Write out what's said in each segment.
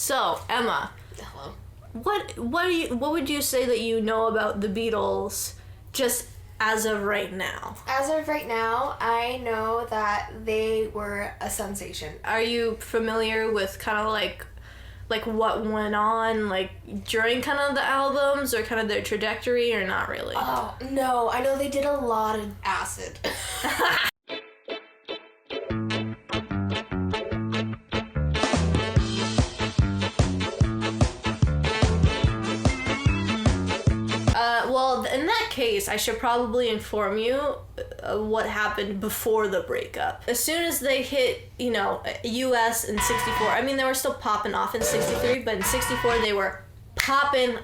So, Emma. Hello. What would you say that you know about the Beatles just as of right now? As of right now, I know that they were a sensation. Are you familiar with kind of like what went on like during kind of the albums or kind of their trajectory, or not really? Oh, no. I know they did a lot of acid. Well, in that case, I should probably inform you what happened before the breakup. As soon as they hit, US in 64, I mean, they were still popping off in 63, but in 64, they were popping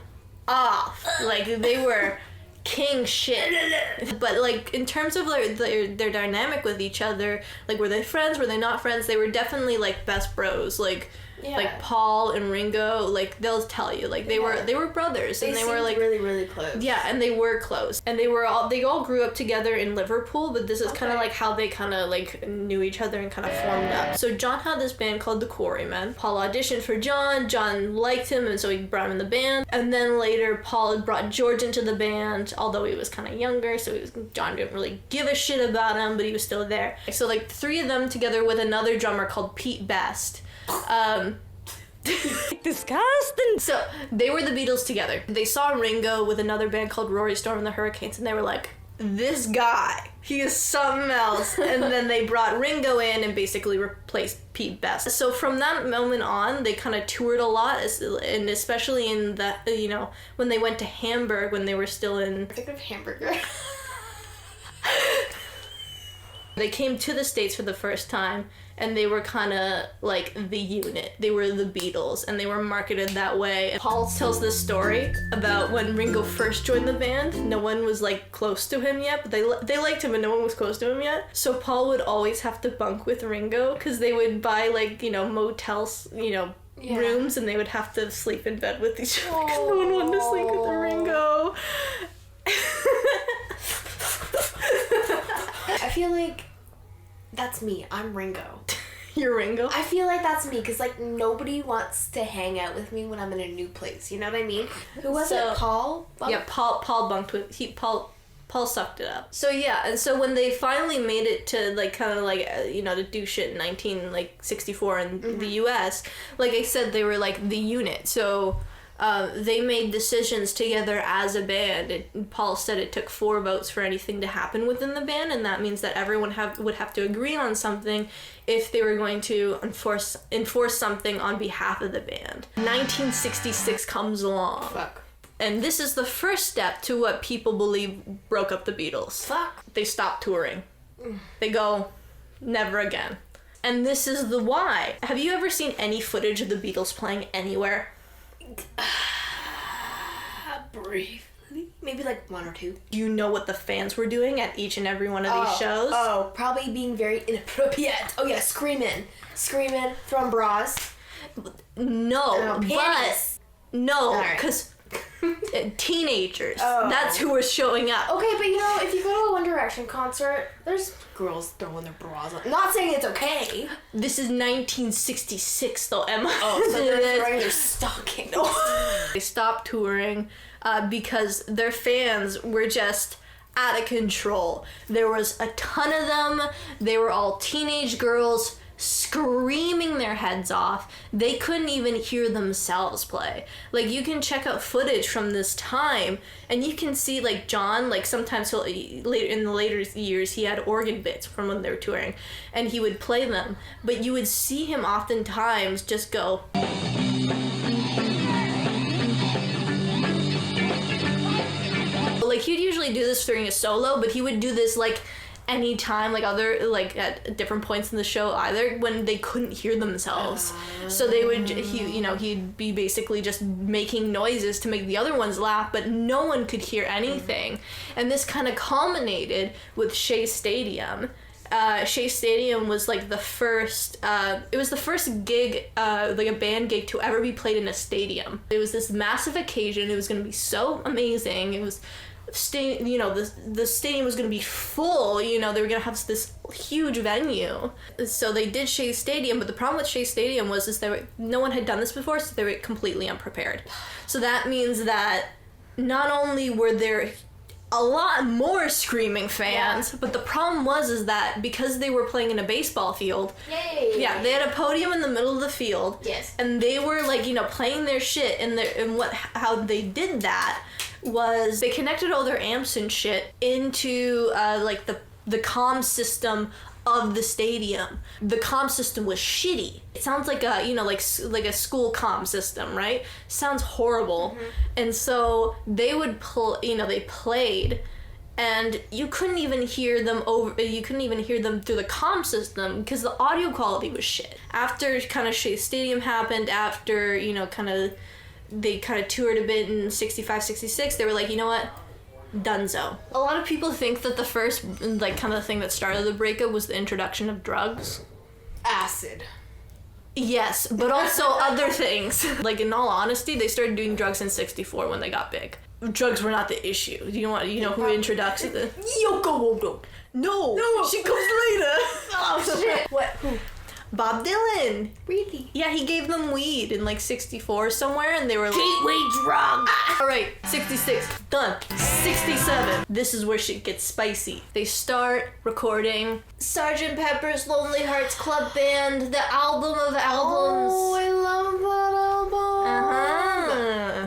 off. Like, they were king shit. But, like, in terms of their dynamic with each other, like, were they friends, were they not friends? They were definitely, like, best bros. Like, yeah. Like Paul and Ringo, like they'll tell you, like they were brothers, and they were like really, really close. Yeah, and they were close, and they all grew up together in Liverpool. But this is kind of like how they kind of like knew each other and kind of formed up. So John had this band called the Quarrymen. Paul auditioned for John. John liked him, and so he brought him in the band. And then later, Paul had brought George into the band, although he was kind of younger, so John didn't really give a shit about him, but he was still there. So like the three of them together with another drummer called Pete Best. Disgusting. So they were the Beatles together. They saw Ringo with another band called Rory Storm and the Hurricanes, and they were like, this guy, he is something else. And then they brought Ringo in and basically replaced Pete Best. So from that moment on, they kind of toured a lot, and especially in the, when they went to Hamburg, when they were still in... I think of hamburger. They came to the States for the first time, and they were kind of like the unit. They were the Beatles, and they were marketed that way. And Paul tells this story about when Ringo first joined the band. No one was like close to him yet, but they liked him, and no one was close to him yet. So Paul would always have to bunk with Ringo, because they would buy like, motels, rooms, and they would have to sleep in bed with each other because no one wanted to sleep with the Ringo. I feel like that's me. I'm Ringo. You're Ringo? I feel like that's me, because like nobody wants to hang out with me when I'm in a new place. You know what I mean? Who was it? Paul? Yeah, Paul bunked with Paul sucked it up. So yeah, and so when they finally made it to like kind of like to do shit in 1964 in the US, like I said, they were like the unit. So they made decisions together as a band. Paul said it took 4 votes for anything to happen within the band, and that means that everyone would have to agree on something if they were going to enforce something on behalf of the band. 1966 comes along. Fuck. And this is the first step to what people believe broke up the Beatles. Fuck. They stopped touring. They go, never again. And this is the why. Have you ever seen any footage of the Beatles playing anywhere? Briefly. Maybe like 1 or 2. Do you know what the fans were doing at each and every one of these shows? Oh, probably being very inappropriate. Oh yeah, screaming, throwing bras. No, but no, because teenagers. Oh. That's who were showing up. Okay, but if you go to a One Direction concert, there's girls throwing their bras on. I'm not saying it's okay. This is 1966 though, Emma. Oh, so they're wearing their stockings. They stopped touring because their fans were just out of control. There was a ton of them. They were all teenage girls screaming their heads off. They couldn't even hear themselves play. Like, you can check out footage from this time, and you can see, like, John, like, sometimes in the later years, he had organ bits from when they were touring, and he would play them, but you would see him oftentimes just go... Like, he'd usually do this during a solo, but he would do this, like, anytime, like at different points in the show either, when they couldn't hear themselves. So they would, he'd be basically just making noises to make the other ones laugh, but no one could hear anything. And this kind of culminated with Shea Stadium. Shea Stadium was like the first, it was the first gig, like a band gig to ever be played in a stadium. It was this massive occasion. It was going to be so amazing. It was the stadium was going to be full. You know, they were going to have this huge venue. So they did Shea Stadium, but the problem with Shea Stadium was no one had done this before, so they were completely unprepared. So that means that not only were there a lot more screaming fans, but the problem was that because they were playing in a baseball field, they had a podium in the middle of the field, and they were like, you know, playing their shit, and how they did that was they connected all their amps and shit into like the comm system of the stadium. The comm system was shitty. It sounds like a, you know, like a school comm system, right? Sounds horrible. And so they would they played, and you couldn't even hear them through the comm system because the audio quality was shit. After kind of Shea Stadium happened, after, you know, they kind of toured a bit in 65, 66, they were like, you know what? Dunzo. A lot of people think that the first, like, kind of thing that started the breakup was the introduction of drugs. Acid. Yes, but also other things. Like, in all honesty, they started doing drugs in 64 when they got big. Drugs were not the issue. You know who introduced it? Yoko Ono. No, she comes later. Oh, shit. What? Who? Bob Dylan. Really? Yeah, he gave them weed in like 64 somewhere, and they were like, gateway drug. Alright, 66, done. 67. This is where shit gets spicy. They start recording Sgt. Pepper's Lonely Hearts Club Band, the album of albums. Oh, I love that album.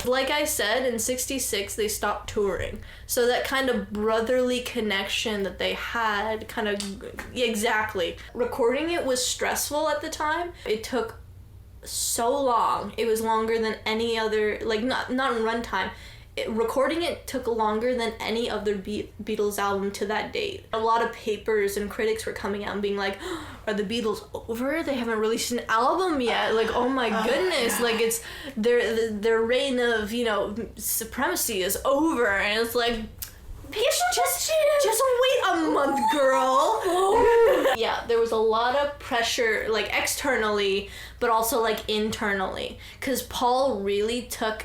Like I said, in 66, they stopped touring. So that kind of brotherly connection that they had exactly. Recording it was stressful at the time. It took so long. It was longer than any other, like, not in runtime. Recording it took longer than any other Beatles album to that date. A lot of papers and critics were coming out and being like, oh, are the Beatles over? They haven't released an album yet. Like, oh my goodness. Like, it's their reign of, you know, supremacy is over. And it's like, just wait a month, girl. Yeah, there was a lot of pressure, like, externally, but also, like, internally. Because Paul really took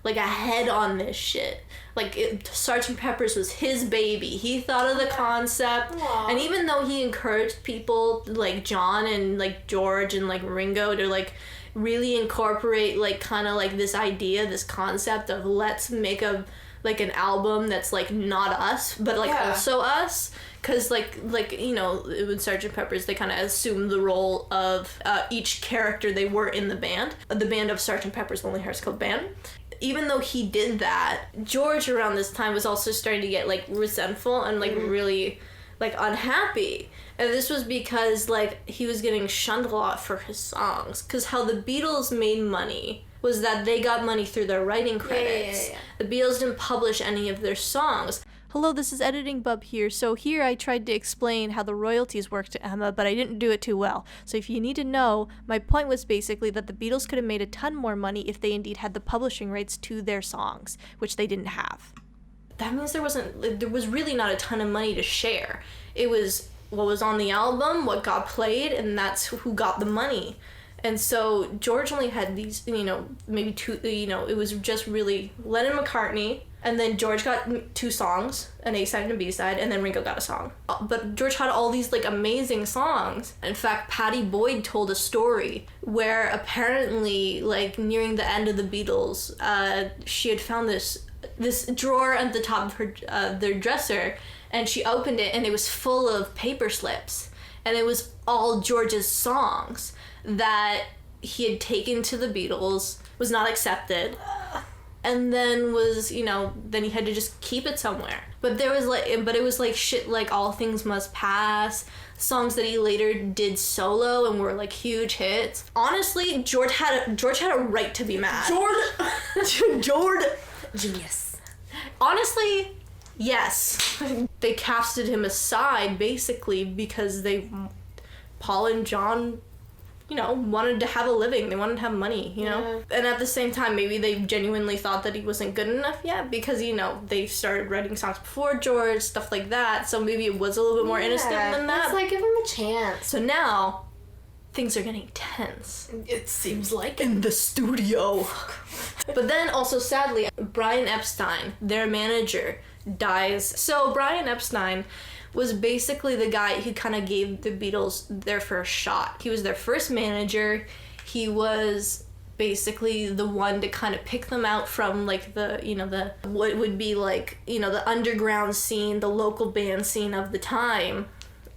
like a head on this shit. Like, Sgt. Pepper's was his baby. He thought of the concept. Aww. And even though he encouraged people like John and like George and like Ringo to like really incorporate like kind of like this idea, this concept of let's make an album that's like not us, but like also us. Because like you know, with Sgt. Pepper's, they kind of assumed the role of each character they were in the band of Sgt. Pepper's Lonely Hearts Club Band. Even though he did that, George around this time was also starting to get like resentful and like really like unhappy. And this was because like he was getting shunned a lot for his songs. Because how the Beatles made money was that they got money through their writing credits. The Beatles didn't publish any of their songs. Hello, this is Editing Bub here. So here I tried to explain how the royalties work to Emma, but I didn't do it too well. So if you need to know, my point was basically that the Beatles could have made a ton more money if they indeed had the publishing rights to their songs, which they didn't have. That means there was really not a ton of money to share. It was what was on the album, what got played, and that's who got the money. And so George only had these, you know, maybe two, you know, it was just really Lennon, McCartney, and then George got 2 songs, an A-side and a B-side, and then Ringo got a song. But George had all these, like, amazing songs. In fact, Pattie Boyd told a story where apparently, like, nearing the end of the Beatles, she had found this drawer at the top of her their dresser, and she opened it, and it was full of paper slips. And it was all George's songs that he had taken to the Beatles, was not accepted, and then was, you know, then he had to just keep it somewhere. But it was like shit like All Things Must Pass, songs that he later did solo and were like huge hits. Honestly, George had a right to be mad. George Genius. Honestly, yes. They casted him aside basically because Paul and John, you know, wanted to have a living. They wanted to have money, you know? And at the same time, maybe they genuinely thought that he wasn't good enough yet because, you know, they started writing songs before George, stuff like that. So maybe it was a little bit more innocent than that. It's like, give him a chance. So now, things are getting tense. It seems like in the studio. But then also, sadly, Brian Epstein, their manager, dies. So Brian Epstein was basically the guy who kind of gave the Beatles their first shot. He was their first manager. He was basically the one to kind of pick them out from like the, you know, the what would be like, you know, the underground scene, the local band scene of the time.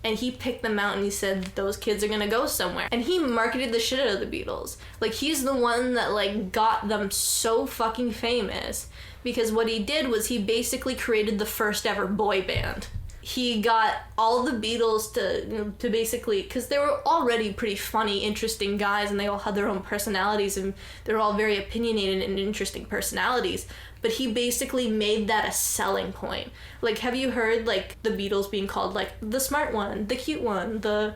And he picked them out and he said, those kids are gonna go somewhere. And he marketed the shit out of the Beatles. Like, he's the one that like got them so fucking famous, because what he did was he basically created the first ever boy band. He got all the Beatles to basically, because they were already pretty funny, interesting guys, and they all had their own personalities, and they were all very opinionated and interesting personalities. But he basically made that a selling point. Like, have you heard, like, the Beatles being called, like, the smart one, the cute one, the...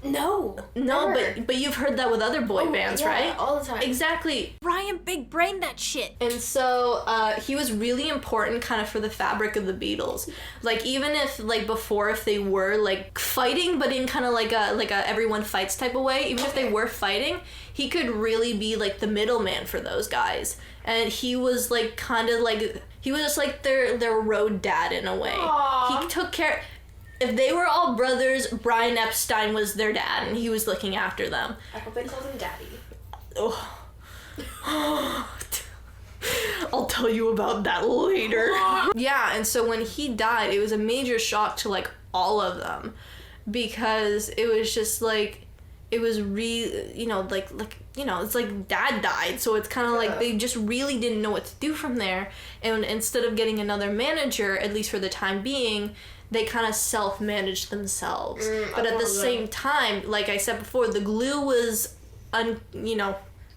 No, but you've heard that with other boy bands, yeah, right? All the time. Exactly. Brian big brained that shit. And so he was really important kind of for the fabric of the Beatles. Like, even if like before, if they were like fighting, but in kind of like a everyone fights type of way, even if they were fighting, he could really be like the middleman for those guys. And he was like kind of like, he was just like their road dad in a way. Aww. He took care. If they were all brothers, Brian Epstein was their dad, and he was looking after them. I hope they called him Daddy. Oh. I'll tell you about that later. Yeah, and so when he died, it was a major shock to, like, all of them. Because it was just, like, it was you know, like, you know, it's like dad died, so it's kind of like they just really didn't know what to do from there. And instead of getting another manager, at least for the time being, they kind of self-managed themselves. But at the same time, like I said before, the glue was,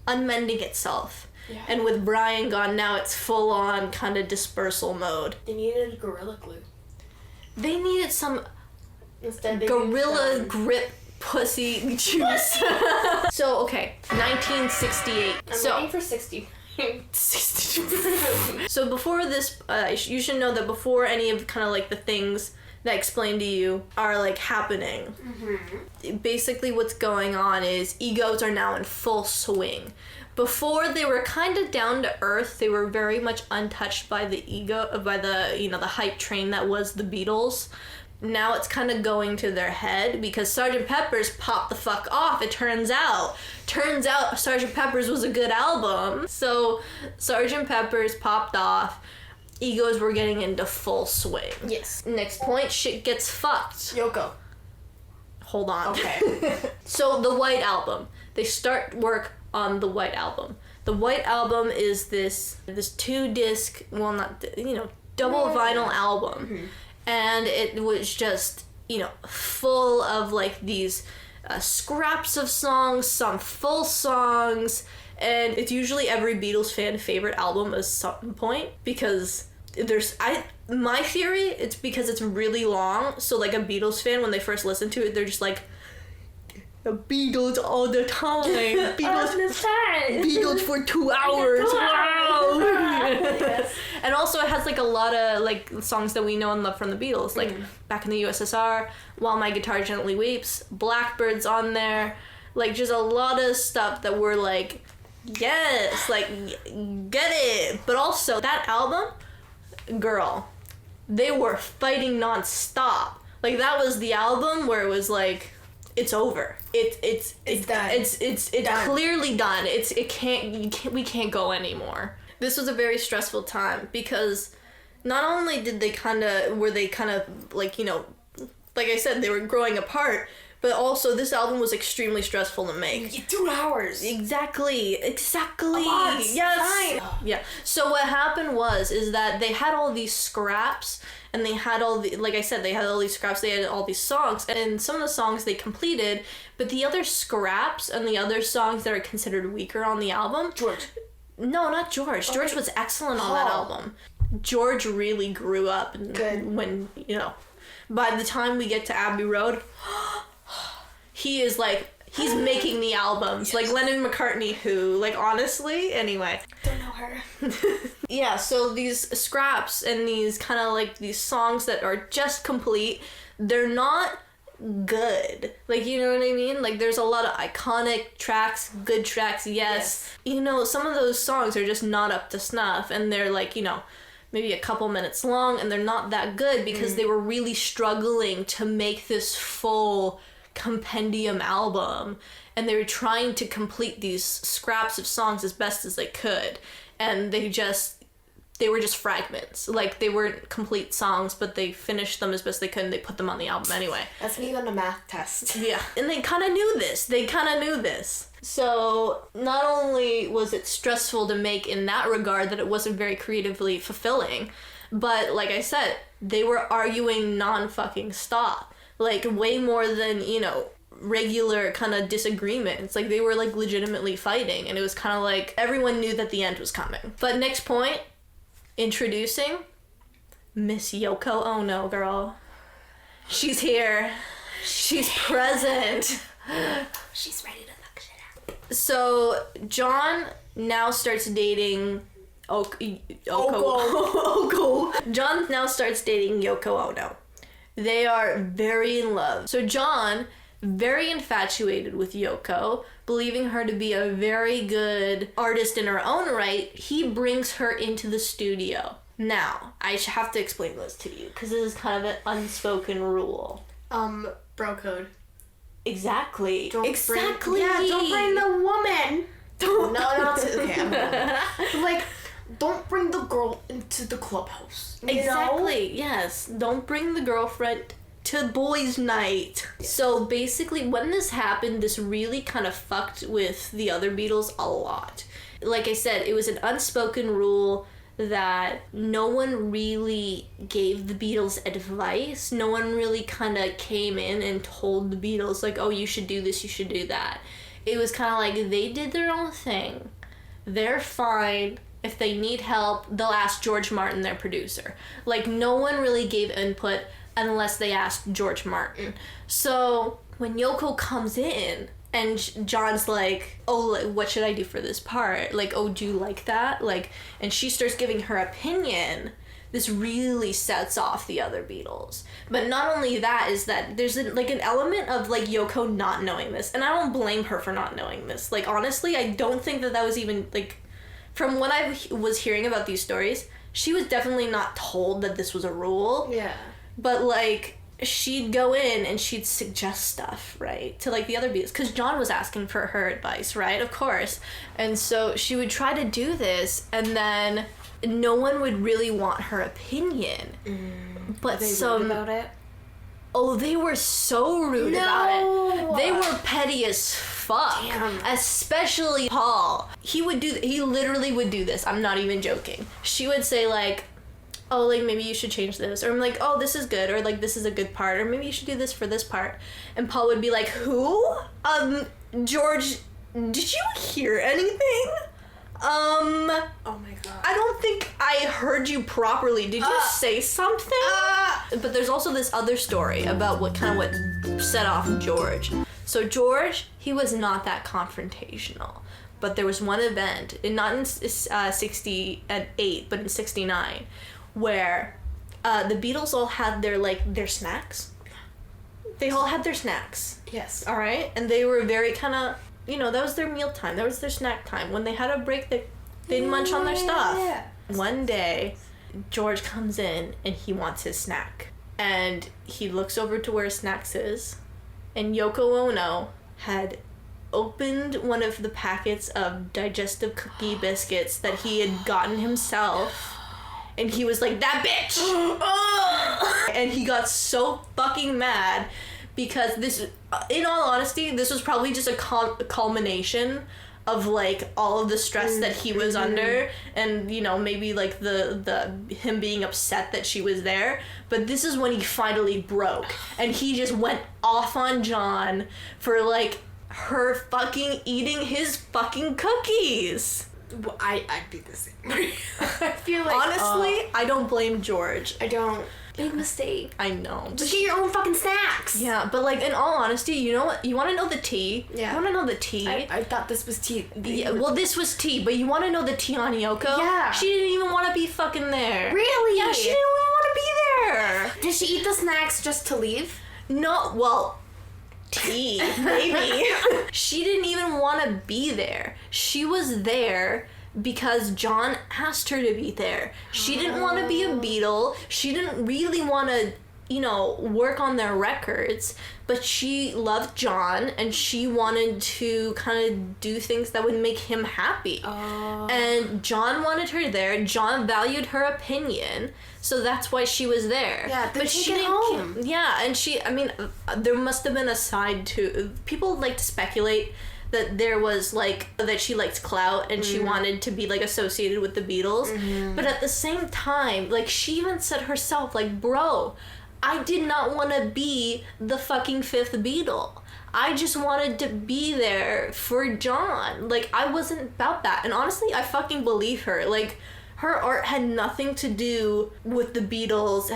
unmending itself. Yeah. And with Brian gone, now it's full-on kind of dispersal mode. They needed Gorilla Glue. They needed some Instead, Gorilla Grip pussy juice. So, okay, 1968. I'm waiting for 60. So before this, you should know that before any of kind of like the things that I explained to you are like happening, basically what's going on is egos are now in full swing. Before, they were kind of down to earth. They were very much untouched by the ego, by the, you know, the hype train that was the Beatles. Now it's kind of going to their head because Sgt. Pepper's popped the fuck off. It turns out Sgt. Pepper's was a good album. So Sgt. Pepper's popped off. Egos were getting into full swing. Yes. Next point, shit gets fucked. Yoko. Hold on. Okay. So the White Album. They start work on the White Album. The White Album is this 2-disc, well, not, you know, double vinyl album. And it was just, you know, full of like these scraps of songs, some full songs, and it's usually every Beatles fan favorite album at some point, because my theory, it's because it's really long, so like a Beatles fan, when they first listen to it, they're just like, the Beatles all the time. Beatles for 2 hours. Wow. Yes. And also it has like a lot of like songs that we know and love from the Beatles, like Back in the USSR, While My Guitar Gently Weeps, Blackbird's on there, like just a lot of stuff that we're like, yes, like get it. But also that album, girl, they were fighting nonstop. Like that was the album where it was like, it's over. It's done. It's done. Clearly done. We can't go anymore. This was a very stressful time because not only were they kind of like, you know, like I said, they were growing apart, but also this album was extremely stressful to make. 2 hours. Exactly. A lot. Yes. Fine. Yeah. So what happened is that they had all these scraps, and they had like I said, they had all these scraps, they had all these songs, and some of the songs they completed, but the other scraps and the other songs that are considered weaker on the album... George. No, not George. George was excellent on that album. George really grew up when, you know, by the time we get to Abbey Road, he is like, he's making the albums. Like Lennon McCartney, who, like, honestly, anyway. Don't know her. Yeah, so these scraps and these kind of like these songs that are just complete, they're not good. Like, you know what I mean? Like, there's a lot of iconic tracks, good tracks, yes. You know, some of those songs are just not up to snuff, and they're like, you know, maybe a couple minutes long, and they're not that good because they were really struggling to make this full compendium album, and they were trying to complete these scraps of songs as best as they could, and they were just fragments. Like, they weren't complete songs, but they finished them as best they could, and they put them on the album anyway. That's me on a math test. Yeah. And they kind of knew this. So, not only was it stressful to make in that regard that it wasn't very creatively fulfilling, but, like I said, they were arguing non-fucking stop. Like, way more than, you know, regular kind of disagreements. Like, they were, like, legitimately fighting, and it was kind of like everyone knew that the end was coming. But next point, introducing Miss Yoko Ono, girl. She's here. She's present. She's ready to fuck shit up. So, John now starts dating Oko. John now starts dating Yoko Ono. They are very in love. So John, very infatuated with Yoko, believing her to be a very good artist in her own right, he brings her into the studio. Now, I have to explain this to you, because this is kind of an unspoken rule. Bro code. Exactly. Don't exactly. Don't bring the woman. Okay, I'm going. Like, don't bring the girl into the clubhouse. Exactly, yes. Don't bring the girlfriend to boys' night. So basically, when this happened, this really kind of fucked with the other Beatles a lot. Like I said, it was an unspoken rule that no one really gave the Beatles advice. No one really kind of came in and told the Beatles, like, oh, you should do this, you should do that. It was kind of like they did their own thing. They're fine. If they need help, they'll ask George Martin, their producer. Like, no one really gave input unless they asked George Martin. So, when Yoko comes in, and John's like, oh, like, what should I do for this part? Like, oh, do you like that? Like, and she starts giving her opinion, this really sets off the other Beatles. But not only that, is that there's an element of, like, Yoko not knowing this. And I don't blame her for not knowing this. Like, honestly, I don't think that was even, like... From what I was hearing about these stories, she was definitely not told that this was a rule. Yeah. But, like, she'd go in and she'd suggest stuff, right? To, like, the other Beatles. Because John was asking for her advice, right? Of course. And so she would try to do this, and then no one would really want her opinion. But rude about it? Oh, they were so rude about it. They were petty as fuck. Damn. Especially Paul. He literally would do this. I'm not even joking. She would say, like, oh, like, maybe you should change this. Or I'm like, oh, this is good. Or, like, this is a good part. Or maybe you should do this for this part. And Paul would be like, who? George, did you hear anything? Oh my god. I don't think I heard you properly. Did you say something? But there's also this other story about what set off George. So George, he was not that confrontational. But there was one event, not in 68, but in 69, where the Beatles all had their snacks. They all had their snacks. Yes. All right? And they were very kind of... You know, that was their meal time. That was their snack time. When they had a break, they'd munch on their stuff. Yeah. One day, George comes in and he wants his snack. And he looks over to where his snacks is. And Yoko Ono had opened one of the packets of digestive cookie biscuits that he had gotten himself. And he was like, that bitch! And he got so fucking mad. Because this, in all honesty, this was probably just a culmination of, like, all of the stress that he was under, and, you know, maybe, like, the him being upset that she was there. But this is when he finally broke, and he just went off on John for, like, her fucking eating his fucking cookies. Well, I'd be the same. I feel like... Honestly, I don't blame George. I don't... Big mistake. I know. Just get your own fucking snacks. Yeah, but, like, in all honesty, you know what? You want to know the tea? Yeah. You want to know the tea? I thought this was tea. Yeah, well, this was tea, but you want to know the tea on Yoko? Yeah. She didn't even want to be fucking there. Really? Yeah, she didn't even want to be there. Did she eat the snacks just to leave? No, well, tea, maybe. She didn't even want to be there. She was there because John asked her to be there. She didn't want to be a Beatle. She didn't really want to, work on their records, but she loved John and she wanted to kind of do things that would make him happy. And John wanted her there. John valued her opinion, so that's why she was there. Yeah, but she didn't. Home. Yeah, and there must have been a side to people like to speculate that there was that she liked clout and she wanted to be associated with the Beatles. But at the same time, she even said herself, bro, I did not want to be the fucking fifth Beatle. I just wanted to be there for John. I wasn't about that. And honestly, I fucking believe her. Her art had nothing to do with the Beatles.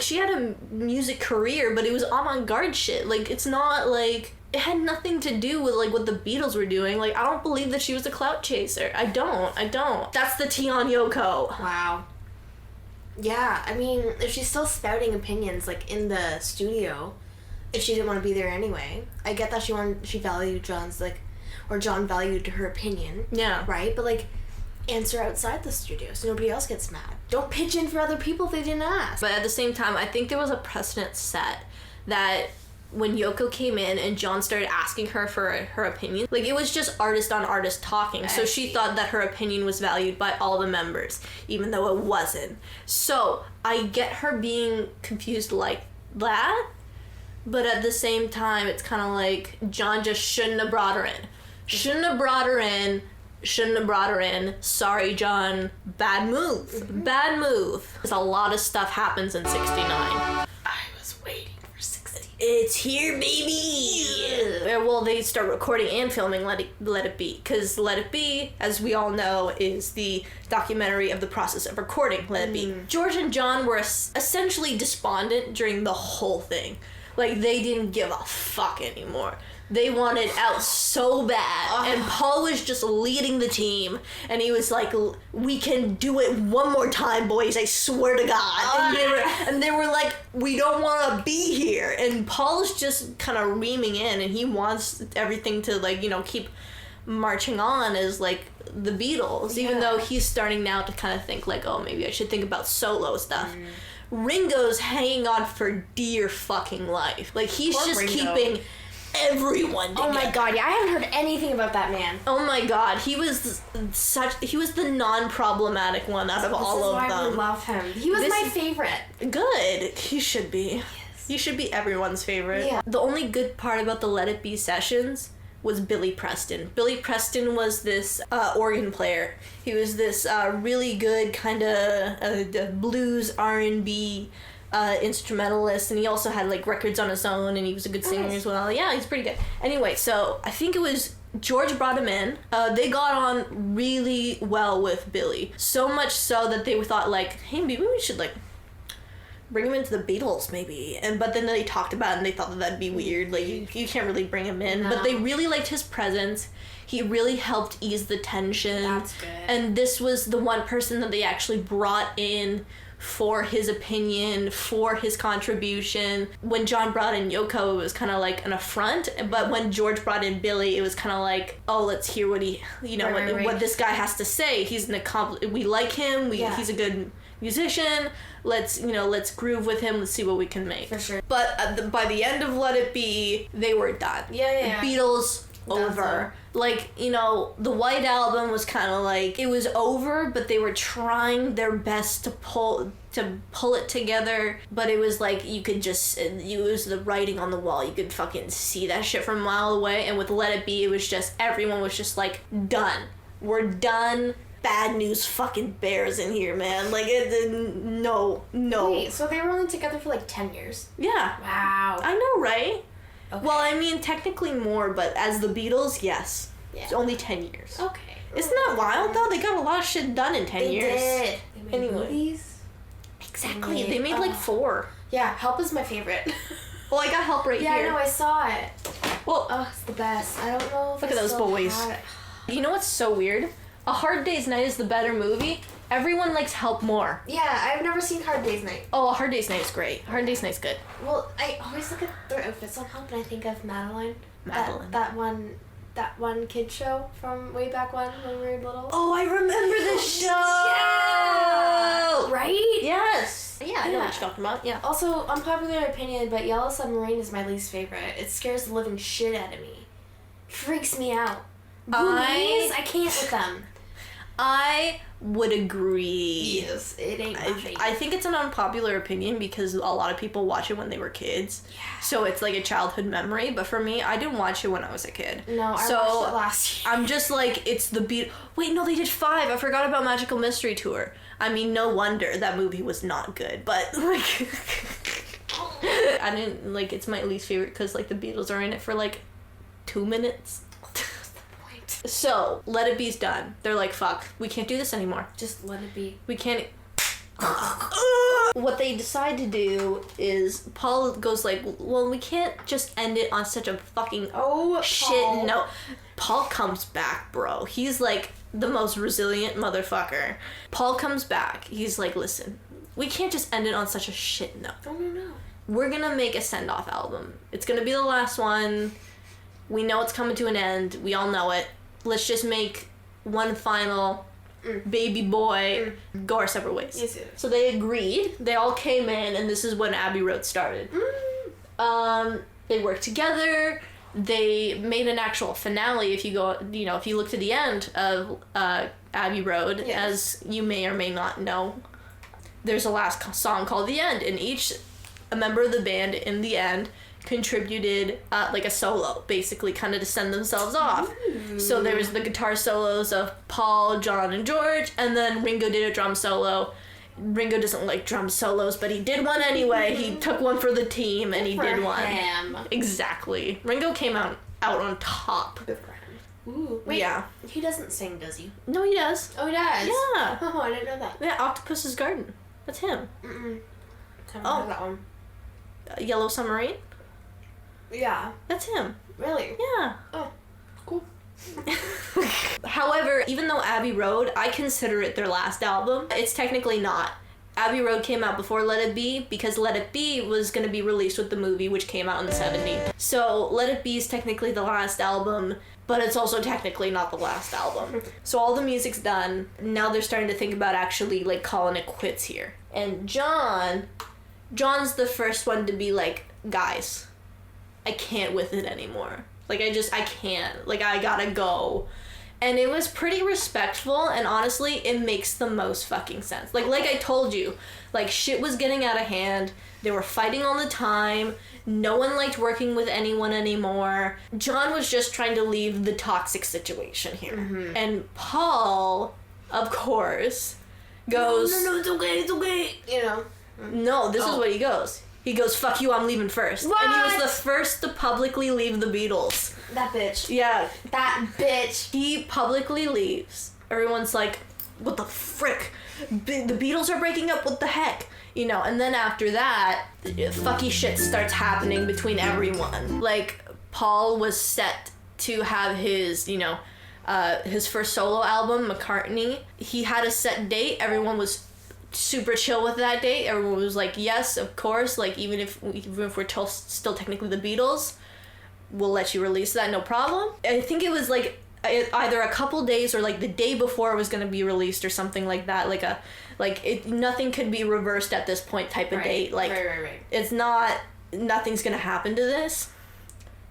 She had a music career, but it was avant-garde shit. It's not it had nothing to do with what the Beatles were doing. I don't believe that she was a clout chaser. I don't. That's the tea on Yoko. Wow. Yeah, I mean, if she's still spouting opinions in the studio, if she didn't want to be there anyway, I get that she valued John's or John valued her opinion. Yeah. Right? But answer outside the studio so nobody else gets mad. Don't pitch in for other people if they didn't ask. But at the same time, I think there was a precedent set that when Yoko came in and John started asking her for her opinion, it was just artist on artist talking. So she thought that her opinion was valued by all the members, even though it wasn't. So I get her being confused like that, but at the same time, it's kind of John just shouldn't have brought her in. Sorry, John. Bad move. Bad move. Because a lot of stuff happens in 69. I was waiting for 69. It's here, baby! Well, they start recording and filming Let It Be. Because Let It Be, as we all know, is the documentary of the process of recording Let It Be. George and John were essentially despondent during the whole thing. They didn't give a fuck anymore. They wanted out so bad, and Paul was just leading the team, and he was like, we can do it one more time, boys, I swear to God. And they were like, we don't want to be here. And Paul's just kind of reaming in, and he wants everything to, keep marching on as, the Beatles, even though he's starting now to kind of think, oh, maybe I should think about solo stuff. Ringo's hanging on for dear fucking life. He's Poor just Ringo. Keeping everyone together. Oh my god, yeah, I haven't heard anything about that man. Oh my god, he was the non-problematic one out of all of them. This is why we love him. He was my favorite. Good. He should be. Yes. He should be everyone's favorite. Yeah. The only good part about the Let It Be sessions was Billy Preston. Billy Preston was this organ player. He was this really good kind of blues R&B instrumentalist, and he also had records on his own, and he was a good singer as well. Yeah, he's pretty good. Anyway, so I think it was George brought him in. They got on really well with Billy, so much so that they thought hey, maybe we should bring him into the Beatles maybe. But then they talked about it and they thought that'd be weird. You can't really bring him in. No. But they really liked his presence. He really helped ease the tension. That's good. And this was the one person that they actually brought in for his opinion, for his contribution. When John brought in Yoko, it was kind of an affront, but when George brought in Billy, it was kind of oh, let's hear what he, what this guy has to say. He's we like him, he's a good musician, let's groove with him, let's see what we can make. For sure. But by the end of Let It Be, they were done. Yeah. Beatles, over. The White Album was kind of it was over, but they were trying their best to pull it together, but it was you could just use the writing on the wall. You could fucking see that shit from a mile away. And with Let It Be, it was just, everyone was just done. We're done. Bad news fucking bears in here, man. No. Wait, so they were only together for 10 years? Yeah. Wow. I know, right? Okay. Well, I mean, technically more, but as the Beatles, yes. Yeah. It's only 10 years. Okay. Isn't that wild, though? They got a lot of shit done in 10 years. They made movies? Exactly. They made 4. Yeah, Help is my favorite. Well, I got Help right here. Yeah, I know, I saw it. Well, it's the best. I don't know if look at those boys. You know what's so weird? A Hard Day's Night is the better movie. Everyone likes Help more. Yeah, I've never seen Hard Day's Night. Oh, A Hard Day's Night is great. Hard Day's Night's good. Well, I always look at their outfits on Help and I think of Madeline. That one kid show from way back when we were little. Oh, I remember this show! Yeah! Right? Yes! Yeah, I know what Yeah. you're talking about. Yeah. Also, unpopular opinion, but Yellow Submarine is my least favorite. It scares the living shit out of me. Freaks me out. Boobies? I can't with them. I would agree. Yes, it ain't my favorite. I think it's an unpopular opinion because a lot of people watch it when they were kids. Yeah. So it's like a childhood memory. But for me, I didn't watch it when I was a kid. No, I watched it last year. I'm just like, it's the beat. Wait, no, they did 5. I forgot about Magical Mystery Tour. I mean, no wonder that movie was not good. But like, I didn't like. It's my least favorite because like the Beatles are in it for like 2 minutes. So, Let It Be's done. They're like, fuck, we can't do this anymore. Just let it be. We can't... What they decide to do is, Paul goes like, well, we can't just end it on such a fucking shit note. Paul comes back, bro. He's like the most resilient motherfucker. Paul comes back. He's like, listen, we can't just end it on such a shit note. No. We're gonna make a send-off album. It's gonna be the last one. We know it's coming to an end. We all know it. Let's just make one final baby boy go our separate ways. Yes. So they agreed. They all came in, and this is when Abbey Road started. They worked together. They made an actual finale. If you go, if you look to the end of Abbey Road, as you may or may not know, there's a last song called "The End," and a member of the band in the end contributed like a solo, basically, kind of to send themselves off. So there was the guitar solos of Paul, John, and George, and then Ringo did a drum solo. Ringo doesn't like drum solos, but he did one anyway. He took one for the team, and he did one. Him. Exactly. Ringo came out on top. Good for him. Ooh, wait. Yeah. He doesn't sing, does he? No, he does. Oh, he does? Yeah. Oh, I didn't know that. Yeah, Octopus's Garden. That's him. Kind of know that one. Yellow Submarine. Yeah. That's him. Really? Yeah. Oh, cool. However, even though Abbey Road, I consider it their last album, it's technically not. Abbey Road came out before Let It Be because Let It Be was going to be released with the movie, which came out in the 70s. So Let It Be is technically the last album, but it's also technically not the last album. So all the music's done. Now they're starting to think about actually like calling it quits here. And John's the first one to be like, guys, I can't with it anymore. Like, I can't. Like, I gotta go. And it was pretty respectful, and honestly, it makes the most fucking sense. Like I told you, like, shit was getting out of hand. They were fighting all the time. No one liked working with anyone anymore. John was just trying to leave the toxic situation here. Mm-hmm. And Paul, of course, goes... No, it's okay. You know? No, this is what he goes. He goes, fuck you, I'm leaving first. What? And he was the first to publicly leave the Beatles. That bitch. Yeah. That bitch. He publicly leaves. Everyone's like, what the frick? The Beatles are breaking up, what the heck? You know, and then after that, fucky shit starts happening between everyone. Like, Paul was set to have his, his first solo album, McCartney. He had a set date. Everyone was super chill with that date. Everyone was like, yes, of course, like even if we're still technically the Beatles, we'll let you release that, no problem. I think it was like either a couple days or like the day before it was going to be released or something like that, nothing could be reversed at this point type of date. Like, right. It's not, nothing's going to happen to this.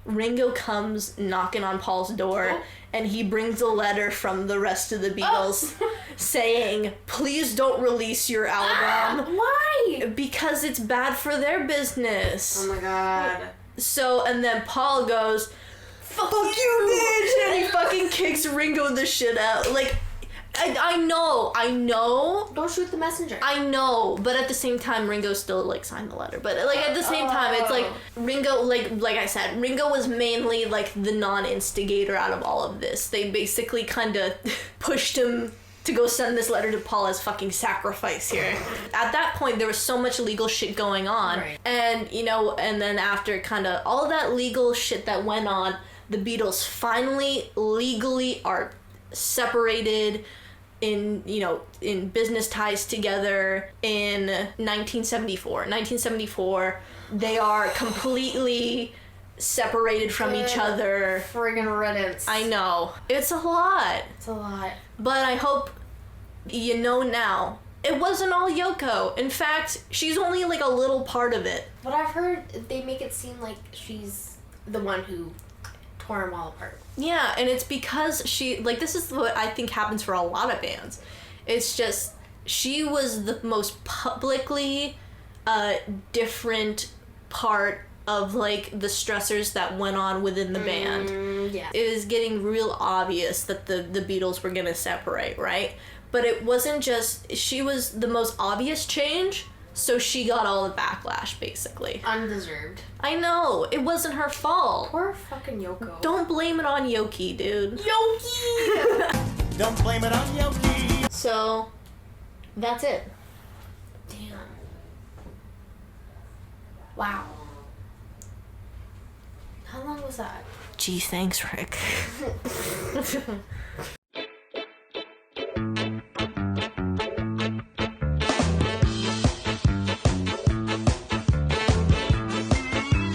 Ringo comes knocking on Paul's door, and he brings a letter from the rest of the Beatles saying, please don't release your album. Why? Because it's bad for their business. Oh my god. So, and then Paul goes, fuck you, bitch! And he fucking kicks Ringo the shit out. Like, I know. Don't shoot the messenger. I know, but at the same time, Ringo still, like, signed the letter. But, like, at the same time, it's like, Ringo, like I said, Ringo was mainly, like, the non-instigator out of all of this. They basically kind of pushed him to go send this letter to Paul as fucking sacrifice here. At that point, there was so much legal shit going on. Right. And, and then after kind of all that legal shit that went on, the Beatles finally legally are separated in business ties together in 1974. 1974, they are completely separated from each other. Friggin' riddance. I know. It's a lot. It's a lot. But I hope you know now. It wasn't all Yoko. In fact, she's only like a little part of it. But I've heard they make it seem like she's the one who tore them all apart. Yeah, and it's because this is what I think happens for a lot of bands. It's just, she was the most publicly different part of, like, the stressors that went on within the band. Yeah. It was getting real obvious that the Beatles were gonna separate, right? But it wasn't just, she was the most obvious change, so she got all the backlash, basically. Undeserved. I know, it wasn't her fault. Poor fucking Yoko. Don't blame it on Yoki, dude. Yoki! Don't blame it on Yoki. So, that's it. Damn. Wow. How long was that? Gee, thanks, Rick.